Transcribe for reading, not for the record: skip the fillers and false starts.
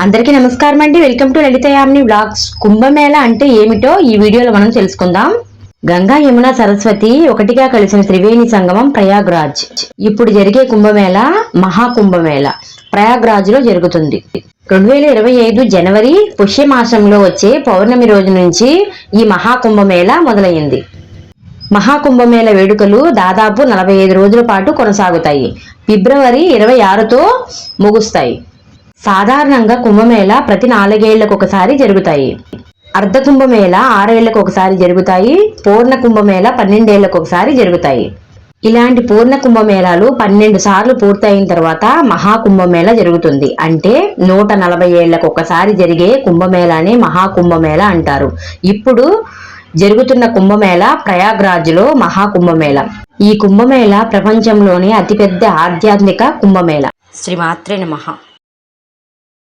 అందరికీ నమస్కారం అండి. Welcome to Lalitha Yamini vlogs. Kumbh Mela అంటే ఏమిటో ఈ వీడియోలో మనం తెలుసుకుందాం. గంగా యమున సరస్వతి ఒకటిగా కలిసిన త్రివేణి సంగమం ప్రయాగ్రాజ్. ఇప్పుడు జరిగే కుంభమేళ మహాకుంభమేళ ప్రయాగ్రాజ్ లో జరుగుతుంది. 2025 జనవరి పుష్యమాసంలో వచ్చే పౌర్ణమి రోజు నుంచి ఈ మహాకుంభమేళ మొదలైంది. మహాకుంభమేళ వేడుకలు దాదాపు 45 రోజుల పాటు కొనసాగుతాయి. ఫిబ్రవరి 26తో ముగుస్తాయి. సాధారణంగా కుంభమేళ ప్రతి 4 ఏళ్లకు ఒకసారి జరుగుతాయి. అర్ధ కుంభమేళ 6 ఏళ్లకు ఒకసారి జరుగుతాయి. పూర్ణ కుంభమేళ 12 ఏళ్లకు ఒకసారి జరుగుతాయి. ఇలాంటి పూర్ణ కుంభమేళాలు 12 సార్లు పూర్తయిన తర్వాత మహాకుంభమేళ జరుగుతుంది. అంటే 140 ఏళ్లకు ఒకసారి జరిగే కుంభమేళానే మహాకుంభమేళ అంటారు. ఇప్పుడు జరుగుతున్న కుంభమేళ ప్రయాగ్రాజ్ లో మహాకుంభమేళ. ఈ కుంభమేళ ప్రపంచంలోనే అతిపెద్ద ఆధ్యాత్మిక కుంభమేళ. శ్రీమాత్రే నమః.